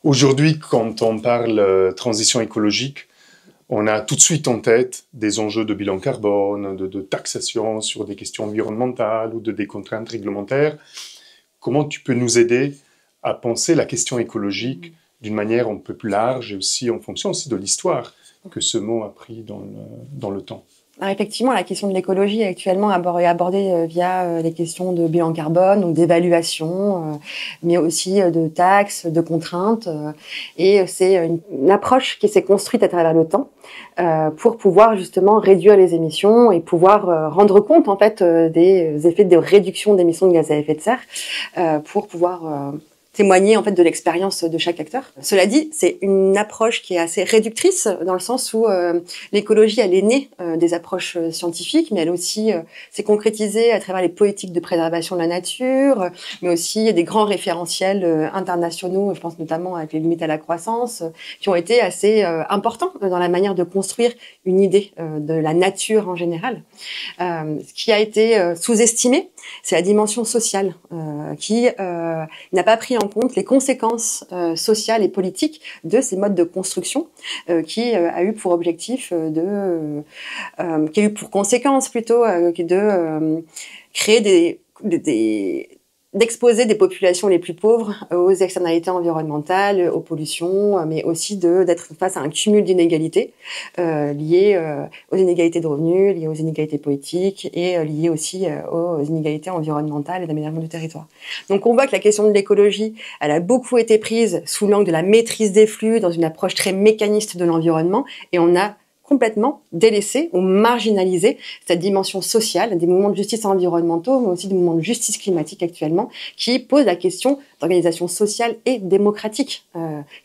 Aujourd'hui, quand on parle transition écologique, on a tout de suite en tête des enjeux de bilan carbone, de taxation sur des questions environnementales ou des contraintes réglementaires. Comment tu peux nous aider à penser la question écologique d'une manière un peu plus large et aussi en fonction aussi de l'histoire que ce mot a pris dans le temps? Alors effectivement, la question de l'écologie est actuellement abordée via les questions de bilan carbone, donc d'évaluation, mais aussi de taxes, de contraintes. Et c'est une approche qui s'est construite à travers le temps pour pouvoir justement réduire les émissions et pouvoir rendre compte en fait des effets de réduction d'émissions de gaz à effet de serre pour pouvoir témoigner en fait de l'expérience de chaque acteur. Cela dit, c'est une approche qui est assez réductrice dans le sens où l'écologie elle est née des approches scientifiques, mais elle aussi s'est concrétisée à travers les politiques de préservation de la nature, mais aussi des grands référentiels internationaux, je pense notamment avec les limites à la croissance, qui ont été assez importants dans la manière de construire une idée de la nature en général. Ce qui a été sous-estimé, c'est la dimension sociale qui n'a pas pris en compte les conséquences sociales et politiques de ces modes de construction qui a eu pour objectif qui a eu pour conséquence plutôt de créer d'exposer des populations les plus pauvres aux externalités environnementales, aux pollutions, mais aussi d'être face à un cumul d'inégalités liées aux inégalités de revenus, liées aux inégalités politiques et liées aussi aux inégalités environnementales et d'aménagement du territoire. Donc on voit que la question de l'écologie, elle a beaucoup été prise sous l'angle de la maîtrise des flux dans une approche très mécaniste de l'environnement et on a complètement délaissé ou marginalisé cette dimension sociale des mouvements de justice environnementaux, mais aussi des mouvements de justice climatique actuellement, qui posent la question d'organisation sociale et démocratique.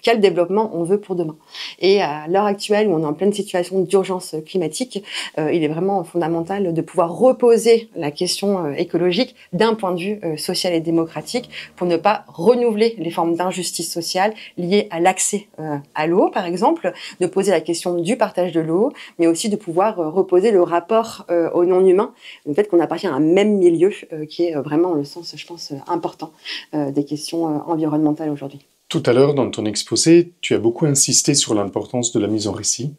Quel développement on veut pour demain? Et à l'heure actuelle, où on est en pleine situation d'urgence climatique, il est vraiment fondamental de pouvoir reposer la question écologique d'un point de vue social et démocratique pour ne pas renouveler les formes d'injustice sociale liées à l'accès à l'eau, par exemple, de poser la question du partage de l'eau, mais aussi de pouvoir reposer le rapport au non-humain, le fait qu'on appartient à un même milieu, qui est vraiment le sens, je pense, important des questions environnementales aujourd'hui. Tout à l'heure, dans ton exposé, tu as beaucoup insisté sur l'importance de la mise en récit,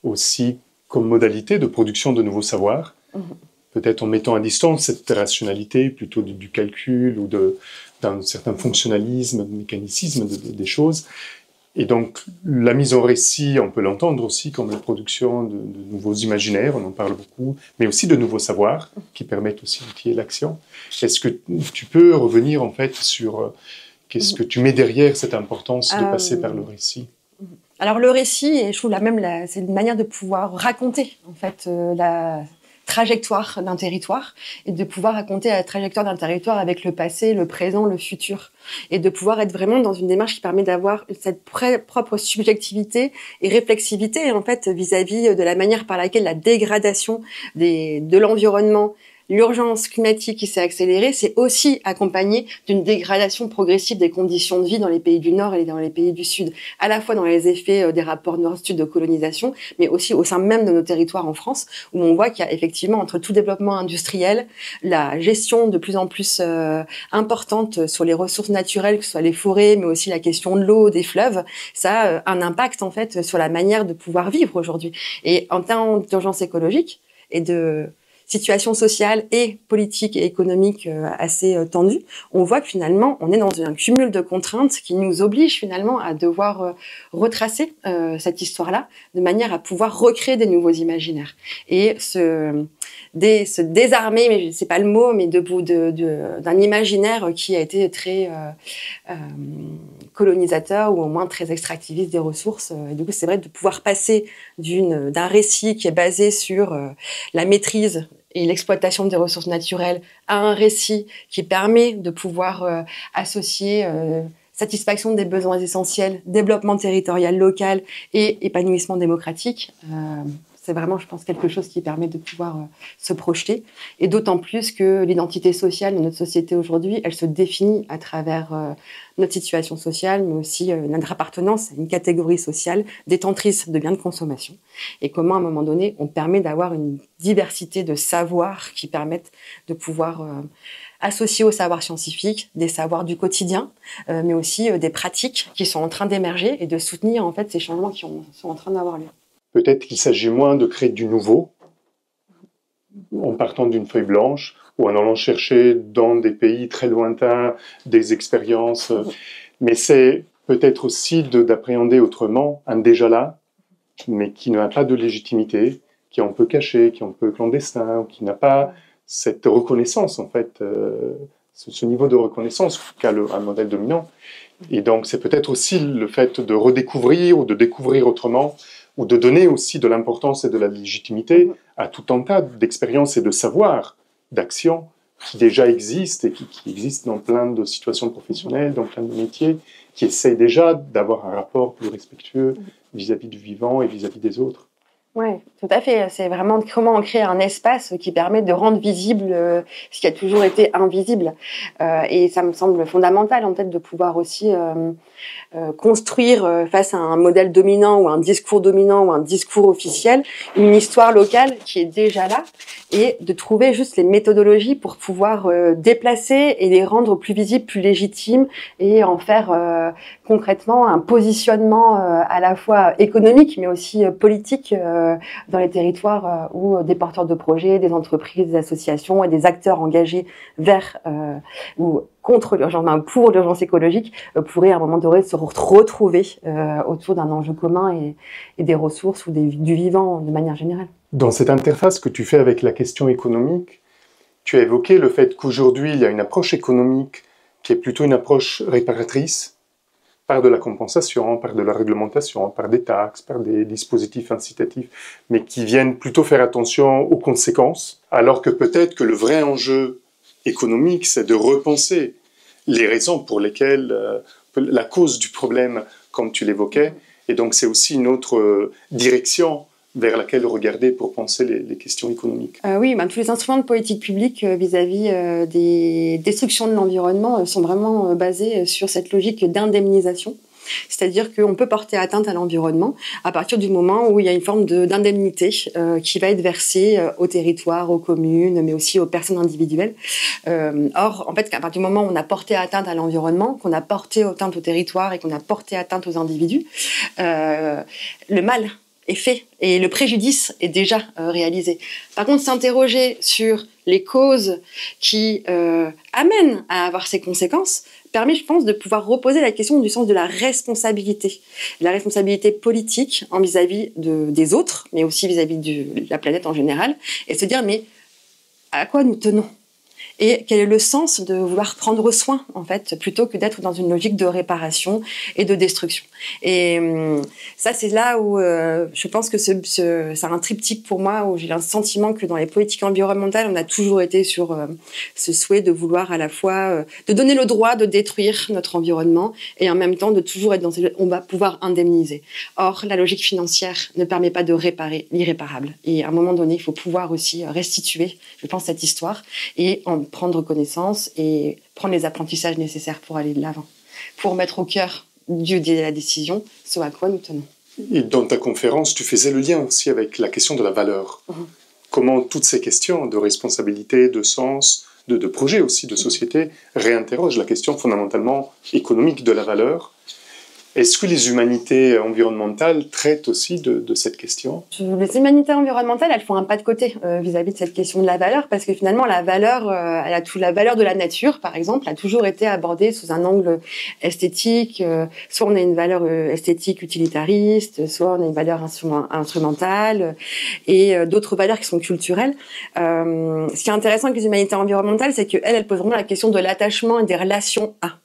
aussi comme modalité de production de nouveaux savoirs, peut-être en mettant à distance cette rationalité plutôt du calcul ou d'un certain fonctionnalisme, mécanicisme des choses. Et donc, la mise en récit, on peut l'entendre aussi comme la production de nouveaux imaginaires, on en parle beaucoup, mais aussi de nouveaux savoirs qui permettent aussi d'outiller l'action. Est-ce que tu peux revenir en fait sur qu'est-ce que tu mets derrière cette importance de passer par le récit? Alors le récit, et je trouve c'est une manière de pouvoir raconter en fait la trajectoire d'un territoire et de pouvoir raconter la trajectoire d'un territoire avec le passé, le présent, le futur et de pouvoir être vraiment dans une démarche qui permet d'avoir cette propre subjectivité et réflexivité en fait vis-à-vis de la manière par laquelle la dégradation de l'environnement, l'urgence climatique qui s'est accélérée, c'est aussi accompagné d'une dégradation progressive des conditions de vie dans les pays du Nord et dans les pays du Sud, à la fois dans les effets des rapports Nord-Sud de colonisation, mais aussi au sein même de nos territoires en France, où on voit qu'il y a effectivement entre tout développement industriel, la gestion de plus en plus importante sur les ressources naturelles, que ce soit les forêts, mais aussi la question de l'eau, des fleuves, ça a un impact en fait sur la manière de pouvoir vivre aujourd'hui. Et en termes d'urgence écologique et de situation sociale et politique et économique assez tendue, on voit que finalement, on est dans un cumul de contraintes qui nous oblige finalement à devoir retracer cette histoire-là de manière à pouvoir recréer des nouveaux imaginaires. Et se désarmer, mais c'est pas le mot, mais d'un imaginaire qui a été très colonisateur ou au moins très extractiviste des ressources. Et du coup, c'est vrai de pouvoir passer d'un récit qui est basé sur la maîtrise et l'exploitation des ressources naturelles à un récit qui permet de pouvoir associer satisfaction des besoins essentiels, développement territorial local et épanouissement démocratique. C'est vraiment, je pense, quelque chose qui permet de pouvoir se projeter. Et d'autant plus que l'identité sociale de notre société aujourd'hui, elle se définit à travers notre situation sociale, mais aussi notre appartenance à une catégorie sociale détentrice de biens de consommation. Et comment, à un moment donné, on permet d'avoir une diversité de savoirs qui permettent de pouvoir associer au savoir scientifique des savoirs du quotidien, mais aussi des pratiques qui sont en train d'émerger et de soutenir en fait ces changements qui sont en train d'avoir lieu. Peut-être qu'il s'agit moins de créer du nouveau en partant d'une feuille blanche ou en allant chercher dans des pays très lointains des expériences, mais c'est peut-être aussi d'appréhender autrement un déjà là, mais qui n'a pas de légitimité, qui est un peu caché, qui est un peu clandestin, qui n'a pas cette reconnaissance, en fait, ce niveau de reconnaissance qu'a un modèle dominant. Et donc, c'est peut-être aussi le fait de redécouvrir ou de découvrir autrement, ou de donner aussi de l'importance et de la légitimité à tout un tas d'expériences et de savoirs, d'actions qui déjà existent et qui existent dans plein de situations professionnelles, dans plein de métiers, qui essayent déjà d'avoir un rapport plus respectueux vis-à-vis du vivant et vis-à-vis des autres. Oui, tout à fait. C'est vraiment comment on crée un espace qui permet de rendre visible ce qui a toujours été invisible. Et ça me semble fondamental, en fait, de pouvoir aussi construire face à un modèle dominant ou un discours dominant ou un discours officiel, une histoire locale qui est déjà là et de trouver juste les méthodologies pour pouvoir déplacer et les rendre plus visibles, plus légitimes et en faire concrètement un positionnement à la fois économique mais aussi politique dans les territoires où des porteurs de projets, des entreprises, des associations et des acteurs engagés vers ou contre l'urgence, pour l'urgence écologique, pourraient à un moment donné se retrouver autour d'un enjeu commun et des ressources ou du vivant de manière générale. Dans cette interface que tu fais avec la question économique, tu as évoqué le fait qu'aujourd'hui, il y a une approche économique qui est plutôt une approche réparatrice, par de la compensation, par de la réglementation, par des taxes, par des dispositifs incitatifs, mais qui viennent plutôt faire attention aux conséquences, alors que peut-être que le vrai enjeu économique, c'est de repenser les raisons pour lesquelles, la cause du problème, comme tu l'évoquais, et donc c'est aussi une autre direction vers laquelle regarder pour penser les questions économiques. Oui, tous les instruments de politique publique vis-à-vis des destructions de l'environnement sont vraiment basés sur cette logique d'indemnisation. C'est-à-dire qu'on peut porter atteinte à l'environnement à partir du moment où il y a une forme d'indemnité qui va être versée au territoire, aux communes, mais aussi aux personnes individuelles. Or, en fait, à partir du moment où on a porté atteinte à l'environnement, qu'on a porté atteinte au territoire et qu'on a porté atteinte aux individus, le mal est fait et le préjudice est déjà réalisé. Par contre, s'interroger sur les causes qui amènent à avoir ces conséquences permet, je pense, de pouvoir reposer la question du sens de la responsabilité. La responsabilité politique vis-à-vis des autres, mais aussi vis-à-vis de la planète en général, et se dire, mais à quoi nous tenons ? Et quel est le sens de vouloir prendre soin, en fait, plutôt que d'être dans une logique de réparation et de destruction. Et ça, c'est là où je pense que c'est un triptyque pour moi, où j'ai un sentiment que dans les politiques environnementales, on a toujours été sur ce souhait de vouloir à la fois de donner le droit de détruire notre environnement et en même temps de toujours être dans on va pouvoir indemniser. Or, la logique financière ne permet pas de réparer l'irréparable. Et à un moment donné, il faut pouvoir aussi restituer, je pense, cette histoire et en prendre connaissance et prendre les apprentissages nécessaires pour aller de l'avant, pour mettre au cœur de la décision ce à quoi nous tenons. Et dans ta conférence, tu faisais le lien aussi avec la question de la valeur. Comment toutes ces questions de responsabilité, de sens, de projet aussi, de société, réinterrogent la question fondamentalement économique de la valeur. Est-ce que les humanités environnementales traitent aussi de cette question ? Les humanités environnementales, elles font un pas de côté vis-à-vis de cette question de la valeur, parce que finalement, la valeur, la valeur de la nature, par exemple, a toujours été abordée sous un angle esthétique. Soit on a une valeur esthétique utilitariste, soit on a une valeur instrumentale, et d'autres valeurs qui sont culturelles. Ce qui est intéressant avec les humanités environnementales, c'est qu'elles posent vraiment la question de l'attachement et des relations à.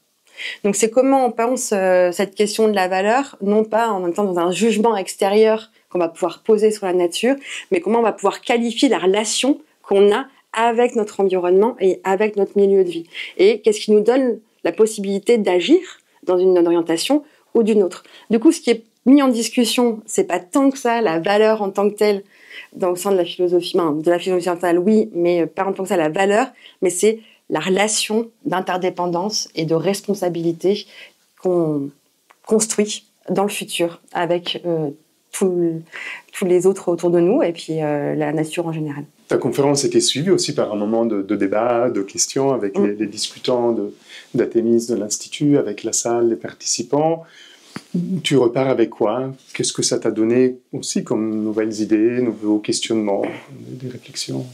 Donc c'est comment on pense cette question de la valeur, non pas en même temps dans un jugement extérieur qu'on va pouvoir poser sur la nature, mais comment on va pouvoir qualifier la relation qu'on a avec notre environnement et avec notre milieu de vie. Et qu'est-ce qui nous donne la possibilité d'agir dans une orientation ou d'une autre. Du coup, ce qui est mis en discussion, c'est pas tant que ça la valeur en tant que telle, au sein de la philosophie occidentale, oui, mais pas en tant que ça la valeur, mais c'est la relation d'interdépendance et de responsabilité qu'on construit dans le futur avec tous les autres autour de nous et puis la nature en général. Ta conférence était suivie aussi par un moment de débat, de questions avec les discutants d'Athémis, de l'Institut, avec la salle, les participants. Tu repars avec quoi? Qu'est-ce que ça t'a donné aussi comme nouvelles idées, nouveaux questionnements, des réflexions?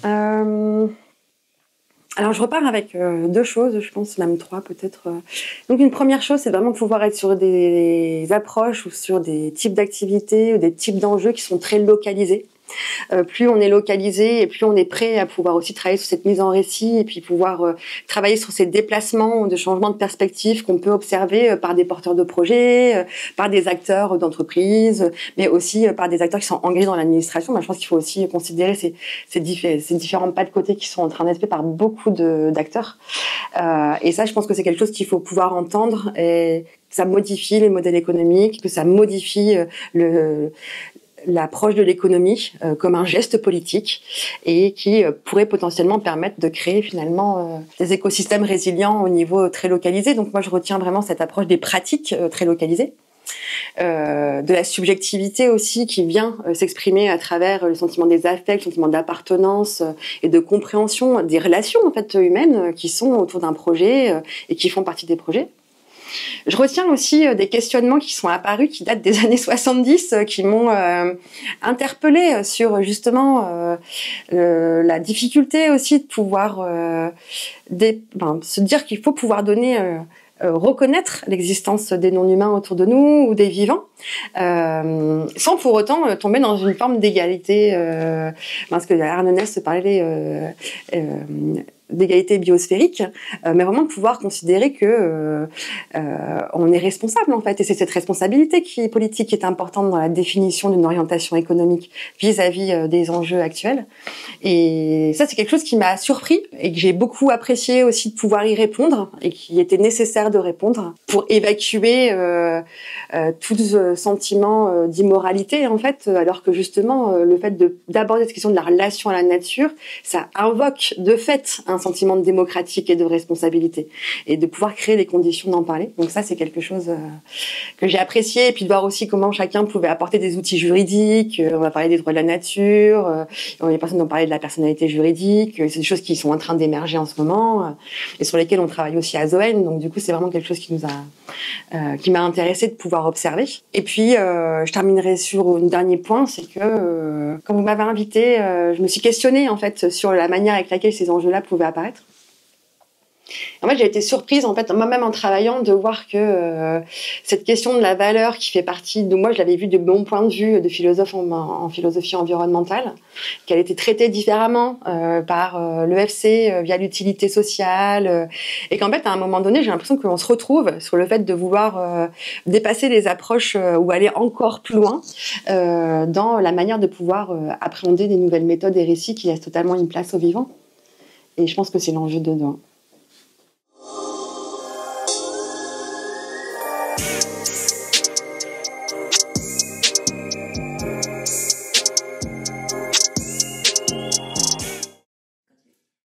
Alors, je repars avec deux choses, je pense, même trois peut-être. Donc, une première chose, c'est vraiment pouvoir être sur des approches ou sur des types d'activités ou des types d'enjeux qui sont très localisés. Plus on est localisé et plus on est prêt à pouvoir aussi travailler sur cette mise en récit et puis pouvoir travailler sur ces déplacements de changement de perspective qu'on peut observer par des porteurs de projets, par des acteurs d'entreprise, mais aussi par des acteurs qui sont engagés dans l'administration. Je pense qu'il faut aussi considérer ces différents pas de côté qui sont en train d'être faits par beaucoup d'acteurs. Et ça, je pense que c'est quelque chose qu'il faut pouvoir entendre et que ça modifie les modèles économiques, que ça modifie l'approche de l'économie comme un geste politique et qui pourrait potentiellement permettre de créer finalement des écosystèmes résilients au niveau très localisé. Donc moi, je retiens vraiment cette approche des pratiques très localisées, de la subjectivité aussi qui vient s'exprimer à travers le sentiment des affects, le sentiment d'appartenance et de compréhension des relations en fait humaines qui sont autour d'un projet et qui font partie des projets. Je retiens aussi des questionnements qui sont apparus, qui datent des années 70, qui m'ont interpellée sur justement la difficulté aussi de pouvoir se dire qu'il faut pouvoir donner reconnaître l'existence des non-humains autour de nous ou des vivants, sans pour autant tomber dans une forme d'égalité, parce que Arne Naess parlait d'égalité biosphérique, mais vraiment de pouvoir considérer que on est responsable en fait, et c'est cette responsabilité politique qui est importante dans la définition d'une orientation économique vis-à-vis des enjeux actuels. Et ça, c'est quelque chose qui m'a surpris et que j'ai beaucoup apprécié aussi de pouvoir y répondre et qui était nécessaire de répondre pour évacuer tout ce sentiment d'immoralité en fait, alors que justement le fait d'aborder cette question de la relation à la nature, ça invoque de fait un sentiment de démocratique et de responsabilité et de pouvoir créer les conditions d'en parler. Donc ça, c'est quelque chose que j'ai apprécié, et puis de voir aussi comment chacun pouvait apporter des outils juridiques. On va parler des droits de la nature, il y a des personnes qui ont parlé de la personnalité juridique, c'est des choses qui sont en train d'émerger en ce moment et sur lesquelles on travaille aussi à Zoën. Donc du coup, c'est vraiment quelque chose qui m'a intéressée de pouvoir observer. Et puis, je terminerai sur un dernier point, c'est que quand vous m'avez invitée, je me suis questionnée en fait sur la manière avec laquelle ces enjeux-là pouvaient apparaître. En fait, j'ai été surprise, en fait, moi-même en travaillant, de voir que cette question de la valeur qui fait partie de moi, je l'avais vue de mon point de vue de philosophe en philosophie environnementale, qu'elle était traitée différemment par l'EFC via l'utilité sociale, et qu'en fait, à un moment donné, j'ai l'impression qu'on se retrouve sur le fait de vouloir dépasser les approches ou aller encore plus loin dans la manière de pouvoir appréhender des nouvelles méthodes et récits qui laissent totalement une place aux vivants. Et je pense que c'est l'enjeu de demain.